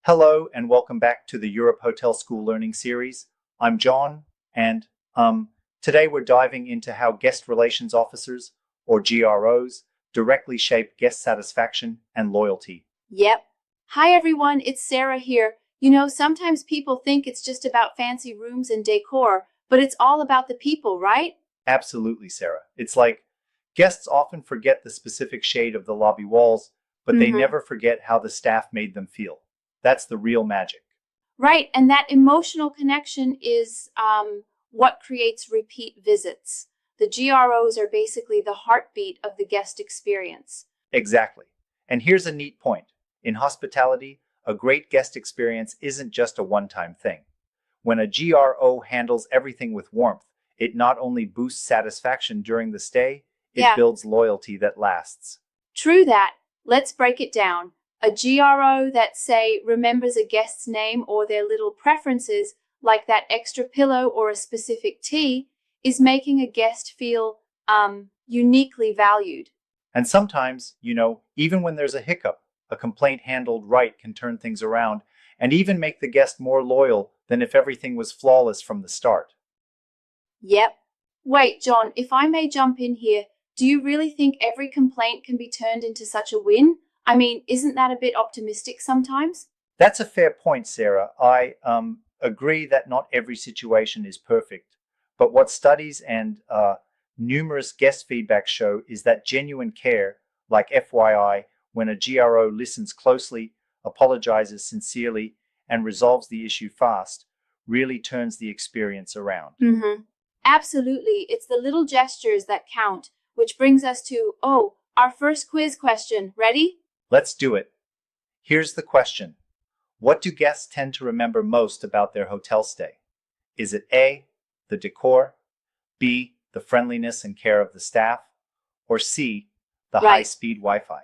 Hello and welcome back to the Europe Hotel School Learning Series. I'm John, and today we're diving into how guest relations officers, or GROs, directly shape guest satisfaction and loyalty. Yep. Hi everyone, it's Sarah here. Sometimes people think it's just about fancy rooms and decor, but it's all about the people, right? Absolutely, Sarah. It's like guests often forget the specific shade of the lobby walls, but they Mm-hmm. never forget how the staff made them feel. That's the real magic. Right, and that emotional connection is what creates repeat visits. The GROs are basically the heartbeat of the guest experience. Exactly. And here's a neat point. In hospitality, a great guest experience isn't just a one-time thing. When a GRO handles everything with warmth, it not only boosts satisfaction during the stay, it Yeah, builds loyalty that lasts. true that. Let's break it down. A GRO that, say, remembers a guest's name or their little preferences, like that extra pillow or a specific tea, is making a guest feel uniquely valued. And sometimes, even when there's a hiccup, a complaint handled right can turn things around and even make the guest more loyal than if everything was flawless from the start. Yep. Wait, John, if I may jump in here, do you really think every complaint can be turned into such a win? I mean, isn't that a bit optimistic sometimes? That's a fair point, Sarah. I agree that not every situation is perfect, but what studies and numerous guest feedback show is that genuine care, like FYI, when a GRO listens closely, apologizes sincerely, and resolves the issue fast, really turns the experience around. Mm-hmm. Absolutely. It's the little gestures that count, which brings us to, our first quiz question. Ready? Let's do it. Here's the question. What do guests tend to remember most about their hotel stay? Is it A, the decor, B, the friendliness and care of the staff, or C, the Right. high-speed Wi-Fi?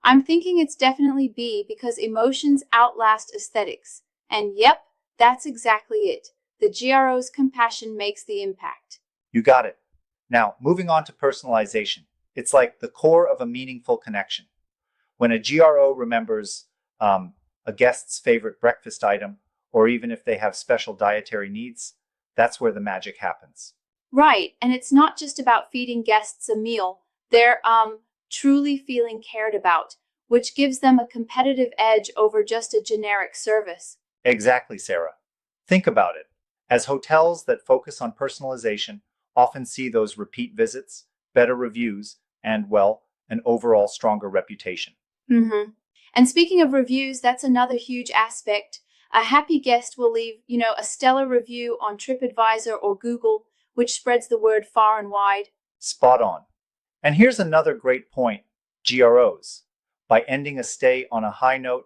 I'm thinking it's definitely B because emotions outlast aesthetics. And yep, that's exactly it. The GRO's compassion makes the impact. You got it. Now, moving on to personalization. It's like the core of a meaningful connection. When a GRO remembers a guest's favorite breakfast item, or even if they have special dietary needs, that's where the magic happens. Right, and it's not just about feeding guests a meal. They're truly feeling cared about, which gives them a competitive edge over just a generic service. Exactly, Sarah. Think about it. As hotels that focus on personalization often see those repeat visits, better reviews, and, well, an overall stronger reputation. Mm-hmm. And speaking of reviews, that's another huge aspect. A happy guest will leave, a stellar review on TripAdvisor or Google, which spreads the word far and wide. Spot on. And here's another great point, GROs. By ending a stay on a high note,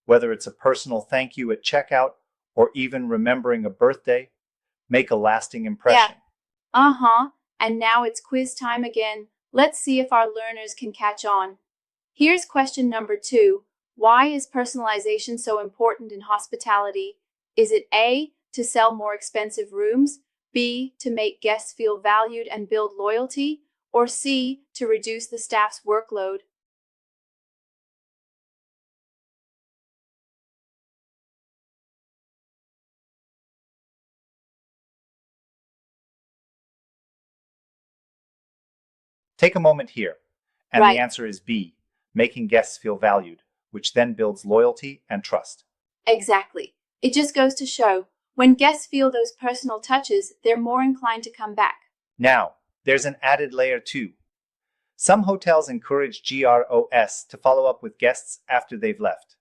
whether it's a personal thank you at checkout or even remembering a birthday, make a lasting Yeah. impression. Uh-huh. And now it's quiz time again. Let's see if our learners can catch on. Here's question number 2. Why is personalization so important in hospitality? Is it A, to sell more expensive rooms, B, to make guests feel valued and build loyalty, or C, to reduce the staff's workload? Take a moment here, and the Right. answer is B, making guests feel valued, which then builds loyalty and trust. Exactly. It just goes to show when guests feel those personal touches, they're more inclined to come back. Now, there's an added layer too. Some hotels encourage GROS to follow up with guests after they've left.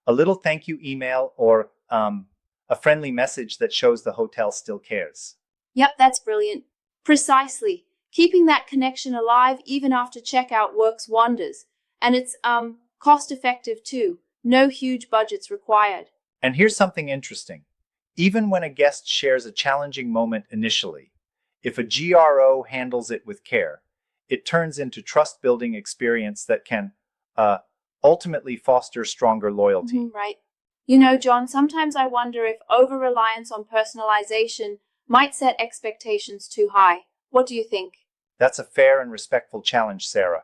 A little thank you email or a friendly message that shows the hotel still cares. Yep, that's brilliant. Precisely. Keeping that connection alive even after checkout works wonders. And it's cost effective too. No huge budgets required. And here's something interesting. Even when a guest shares a challenging moment initially, if a GRO handles it with care, it turns into trust-building experience that can uh, ultimately foster stronger loyalty. Right. You know, John, sometimes I wonder if over-reliance on personalization might set expectations too high. What do you think? That's a fair and respectful challenge, Sarah.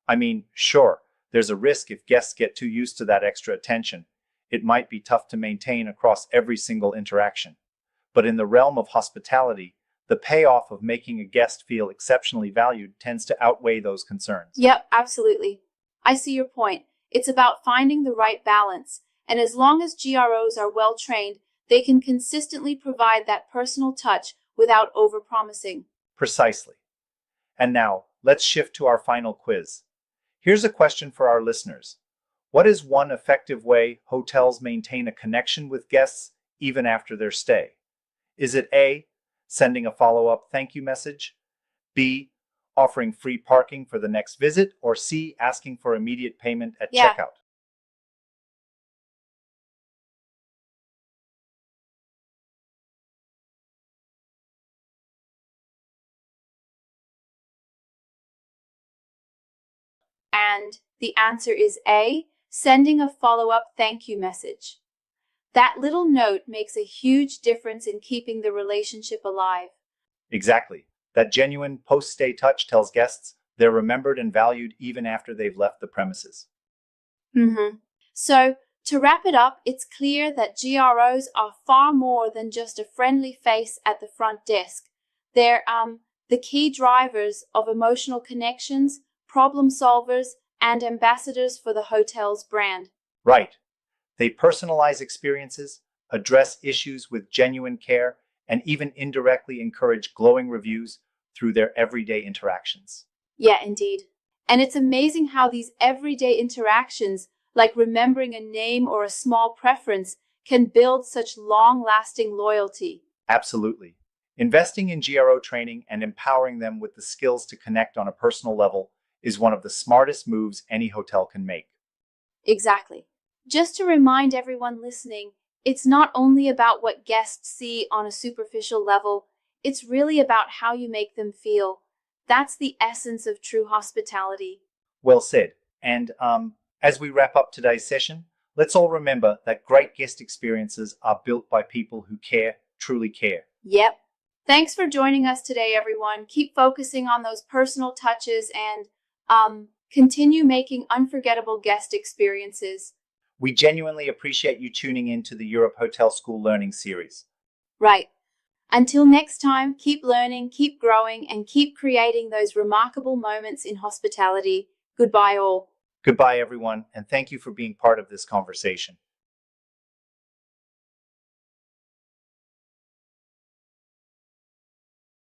I mean, sure, there's a risk if guests get too used to that extra attention. It might be tough to maintain across every single interaction. But in the realm of hospitality, the payoff of making a guest feel exceptionally valued tends to outweigh those concerns. Yep, absolutely. I see your point. It's about finding the right balance, and as long as GROs are well trained, they can consistently provide that personal touch without overpromising. Precisely. And now, let's shift to our final quiz. Here's a question for our listeners. What is one effective way hotels maintain a connection with guests even after their stay? Is it A, sending a follow-up thank you message, B, offering free parking for the next visit, or C, asking for immediate payment at Yeah. checkout? And the answer is A, sending a follow-up thank you message. That little note makes a huge difference in keeping the relationship alive. Exactly. That genuine post-stay touch tells guests they're remembered and valued even after they've left the premises. So, to wrap it up, it's clear that GROs are far more than just a friendly face at the front desk. They're the key drivers of emotional connections, problem solvers, and ambassadors for the hotel's brand. Right. They personalize experiences, address issues with genuine care, and even indirectly encourage glowing reviews through their everyday interactions. Yeah, indeed. And it's amazing how these everyday interactions, like remembering a name or a small preference, can build such long-lasting loyalty. Absolutely. Investing in GRO training and empowering them with the skills to connect on a personal level is one of the smartest moves any hotel can make. Exactly. Just to remind everyone listening, it's not only about what guests see on a superficial level, it's really about how you make them feel. That's the essence of true hospitality. Well said. And as we wrap up today's session, let's all remember that great guest experiences are built by people who care, truly care. Yep. Thanks for joining us today, everyone. Keep focusing on those personal touches and continue making unforgettable guest experiences. We genuinely appreciate you tuning in to the Europe Hotel School Learning Series. Right. Until next time, keep learning, keep growing, and keep creating those remarkable moments in hospitality. Goodbye, all. Goodbye, everyone, and thank you for being part of this conversation.